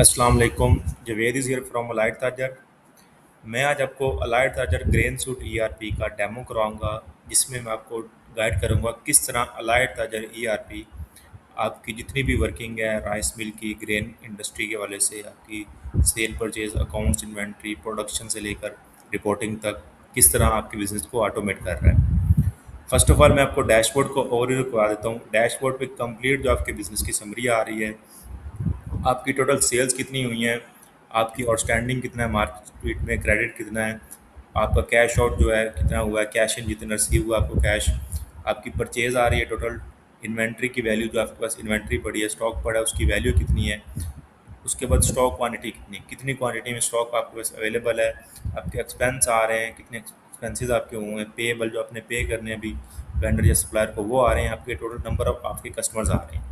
अस्सलाम वालेकुम। Javed is here from Alight Tajer. मैं आज आपको Alight Tajer grain suite ERP का डेमो कराऊंगा, जिसमें मैं आपको गाइड करूंगा किस तरह अलाइट ताजर ईआरपी आपकी जितनी भी वर्किंग है राइस मिल की, ग्रेन इंडस्ट्री के वाले से आपकी cell purchase accounts, inventory, production से लेकर रिपोर्टिंग तक किस तरह आपके बिजनेस को ऑटोमेट कर रहा है। फर्स्ट ऑफ ऑल मैं आपको डैशबोर्ड को ओवरव्यू करवा देता हूँ। डैशबोर्ड पे कंप्लीट जो आपके बिजनेस की समरी आ रही है, आपकी टोटल सेल्स कितनी हुई हैं, आपकी आउटस्टैंडिंग कितना है, मार्केट में क्रेडिट कितना है, आपका कैश आउट जो है कितना हुआ है, कैश इन जितना रिसीव हुआ आपको कैश, आपकी परचेज आ रही है, टोटल इन्वेंट्री की वैल्यू जो आपके पास इन्वेंट्री पड़ी है, स्टॉक पड़ा है, उसकी वैल्यू कितनी है। उसके बाद स्टॉक क्वांटिटी कितनी कितनी क्वांटिटी में स्टॉक आपके पास अवेलेबल है, आपके एक्सपेंस आ रहे हैं, कितने एक्सपेंसेस आपके हुए हैं, पेएबल जो आपने पे करने हैं अभी वेंडर या सप्लायर को वो आ रहे हैं, आपके टोटल नंबर ऑफ आपके कस्टमर्स आ रहे हैं।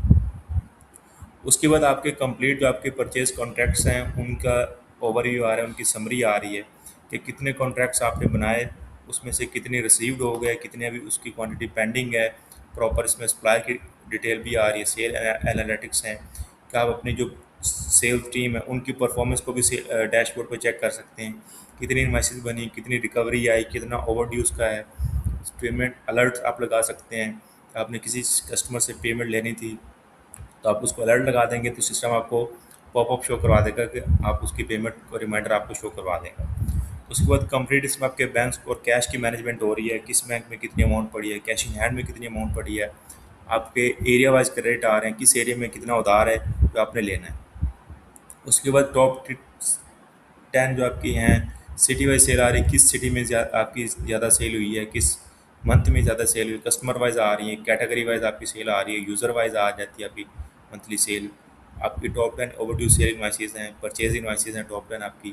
उसके बाद आपके कंप्लीट जो आपके परचेज कॉन्ट्रैक्ट्स हैं उनका ओवरव्यू आ रहा है, उनकी समरी आ रही है कि कितने कॉन्ट्रैक्ट्स आपने बनाए, उसमें से कितने रिसीव्ड हो गए, कितने अभी उसकी क्वांटिटी पेंडिंग है। प्रॉपर इसमें सप्लाई की डिटेल भी आ रही है, सेल एनालिटिक्स हैं कि आप अपनी जो सेल्स टीम है उनकी परफॉर्मेंस को भी डैशबोर्ड पर चेक कर सकते हैं, कितनी इन्वाइसेस बनी, कितनी रिकवरी आई, कितना ओवरड्यूज का है। पेमेंट अलर्ट आप लगा सकते हैं, आपने किसी कस्टमर से पेमेंट लेनी थी तो आप उसको अलर्ट लगा देंगे तो सिस्टम आपको पॉपअप शो करवा देगा कि आप उसकी पेमेंट को रिमाइंडर आपको शो करवा देगा। उसके बाद कंप्लीट इसमें आपके बैंक और कैश की मैनेजमेंट हो रही है, किस बैंक में कितनी अमाउंट पड़ी है, कैश इन हैंड में कितनी अमाउंट पड़ी है, आपके एरिया वाइज क्रेडिट आ रहे हैं, किस एरिया में कितना उधार है जो आपने लेना है। उसके बाद टॉप 10 जो आपकी हैं सिटी वाइज सेल आ रही है, किस सिटी में आपकी ज़्यादा सेल हुई है, किस मंथ में ज़्यादा सेल हुई, कस्टमर वाइज आ रही है, कैटेगरी वाइज आपकी सेल आ रही है, यूज़र वाइज आ जाती है आपकी मंथली सेल। आपकी टॉप 10 ओवरड्यू सेल इन्वाइसेस हैं, परचेज इन्वाइसेस हैं, टॉप 10 आपकी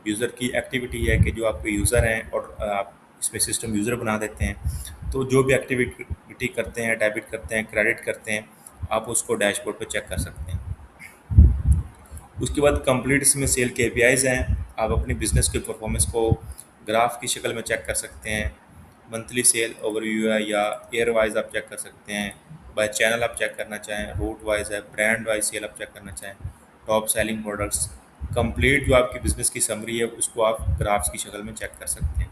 यूज़र की एक्टिविटी है कि जो आपके यूज़र हैं और आप इसमें सिस्टम यूज़र बना देते हैं, तो जो भी एक्टिविटी करते हैं, डेबिट करते हैं, क्रेडिट करते हैं, आप उसको डैशबोर्ड पर चेक कर सकते हैं। उसके बाद कंप्लीट इसमें सेल के एपीआईज़ हैं, आप अपनी बिजनेस के परफॉर्मेंस को ग्राफ की शक्ल में चेक कर सकते हैं। मंथली सेल ओवरव्यू है या ईयर वाइज आप चेक कर सकते हैं, बाय चैनल आप चेक करना चाहें, रूट वाइज है, ब्रांड वाइज सेल आप चेक करना चाहें, टॉप सेलिंग प्रोडक्ट्स, कंप्लीट जो आपकी बिजनेस की समरी है उसको आप ग्राफ्स की शक्ल में चेक कर सकते हैं।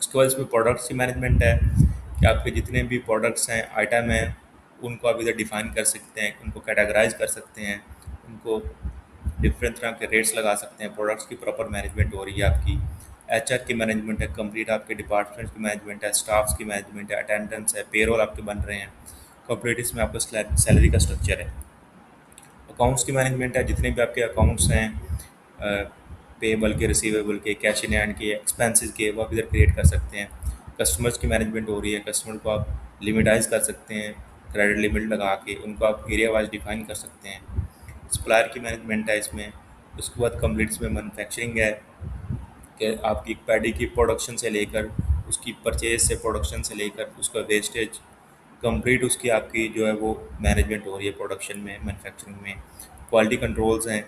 उसके बाद इसमें प्रोडक्ट्स की मैनेजमेंट है कि आपके जितने भी प्रोडक्ट्स हैं, आइटम हैं, उनको आप इधर डिफाइन कर सकते हैं, उनको कैटेगराइज कर सकते हैं, उनको डिफरेंट तरह के रेट्स लगा सकते हैं। प्रोडक्ट्स की प्रॉपर मैनेजमेंट हो रही है आपकी। एचआर की मैनेजमेंट है, कंप्लीट आपके डिपार्टमेंट्स की मैनेजमेंट है, स्टाफ्स की मैनेजमेंट है, अटेंडेंस है, पेरोल आपके बन रहे हैं, कंप्लीट इसमें आपका सैलरी का स्ट्रक्चर है। अकाउंट्स की मैनेजमेंट है, जितने भी आपके अकाउंट्स हैं पेबल के, रिसीवेबल के, कैश इन हैंड के, एक्सपेंसेस के, वो आप इधर क्रिएट कर सकते हैं। कस्टमर्स की मैनेजमेंट हो रही है, कस्टमर को आप लिमिटाइज कर सकते हैं, क्रेडिट लिमिट लगा के उनको आप एरिया वाइज डिफाइन कर सकते हैं। सप्लायर की मैनेजमेंट है इसमें। उसके बाद कंप्लीट इसमें मैन्युफैक्चरिंग है कि आपकी पैडी की प्रोडक्शन से लेकर उसकी परचेज से, प्रोडक्शन से लेकर उसका वेस्टेज, कंप्लीट उसकी आपकी जो है वो मैनेजमेंट हो रही है प्रोडक्शन में, मैन्युफैक्चरिंग में। क्वालिटी कंट्रोल्स हैं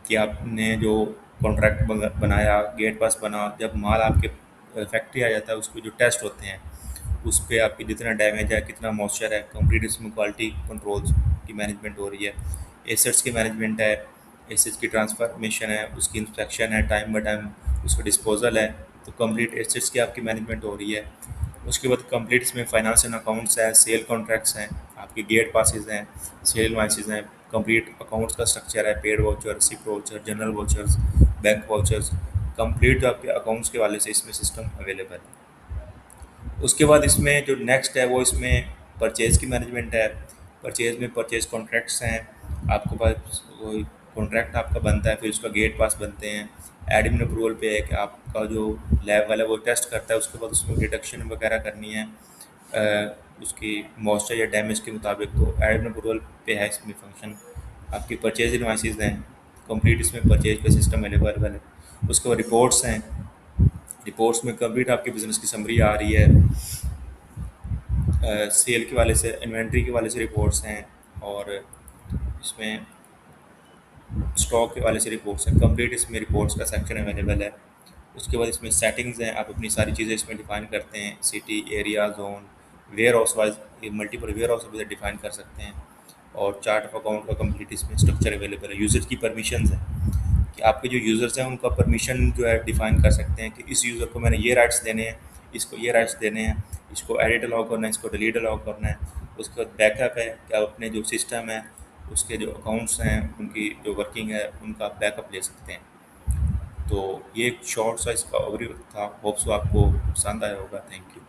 कि आपने जो कॉन्ट्रैक्ट बनाया, गेट पास बना, जब माल आपके फैक्ट्री आ जाता है उसके जो टेस्ट होते हैं उस पे आपकी जितना डैमेज है, कितना मॉइस्चर है, कंप्लीट इसमें क्वालिटी कंट्रोल्स की मैनेजमेंट हो रही है। एसेट्स की मैनेजमेंट है, एसेट्स की ट्रांसफॉर्मेशन है, उसकी इंस्पेक्शन है, टाइम बाय टाइम उसका डिस्पोजल है, तो कंप्लीट एसेट्स की आपकी मैनेजमेंट हो रही है। उसके बाद कंप्लीट इसमें फाइनेंस एंड अकाउंट्स है, सेल कॉन्ट्रैक्ट्स हैं, आपके गेट पासिस हैं, सेल इनवॉइसेस हैं, कंप्लीट अकाउंट्स का स्ट्रक्चर है, paid voucher, receipt voucher, general vouchers, bank vouchers, complete जो आपके अकाउंट्स के वाले से इसमें सिस्टम अवेलेबल है। उसके बाद इसमें जो नेक्स्ट है वो इसमें परचेज़ की मैनेजमेंट है। परचेज़ में परचेज़ कॉन्ट्रैक्ट्स हैं, आपके पास वो कॉन्ट्रैक्ट आपका बनता है, फिर उसका गेट पास बनते हैं। एडमिन अप्रूवल पे है कि आपका जो लैब वाला वो टेस्ट करता है, उसके बाद उसमें डिडक्शन वगैरह करनी है उसकी मॉइस्चर या डैमेज के मुताबिक, तो एडमिन अप्रूवल पे है इसमें फंक्शन। आपकी परचेज इन्वाइसेस हैं, कंप्लीट इसमें परचेज का सिस्टम अवेलेबल है। उसके बाद रिपोर्ट्स हैं, रिपोर्ट्स में कंप्लीट आपके बिजनेस की समरी आ रही है, सेल के वाले से, इन्वेंट्री के वाले से रिपोर्ट्स हैं, और इसमें स्टॉक के वाले से रिपोर्ट्स हैं। कंप्लीट इसमें रिपोर्ट्स का सेक्शन अवेलेबल है। उसके बाद इसमें सेटिंग्स हैं, आप अपनी सारी चीज़ें इसमें डिफाइन करते हैं, city, area, zone, warehouse wise, multiple warehouse भी डिफाइन कर सकते हैं। और चार्ट ऑफ अकाउंट का कंप्लीट इसमें स्ट्रक्चर अवेलेबल है। यूज़र की परमिशंस है कि आपके जो यूज़र्स हैं उनका परमिशन जो है डिफाइन कर सकते हैं कि इस यूज़र को मैंने ये राइट्स देने हैं, इसको ये राइट्स देने हैं, इसको एडिट अलाउ करना है, इसको डिलीट अलाउ करना है। उसके बाद बैकअप है कि आप अपने जो सिस्टम है उसके जो अकाउंट्स हैं उनकी जो वर्किंग है उनका बैकअप ले सकते हैं। तो ये एक शॉर्ट सा इसका ओवरव्यू था। होप्स आपको पसंद आया होगा। Thank you.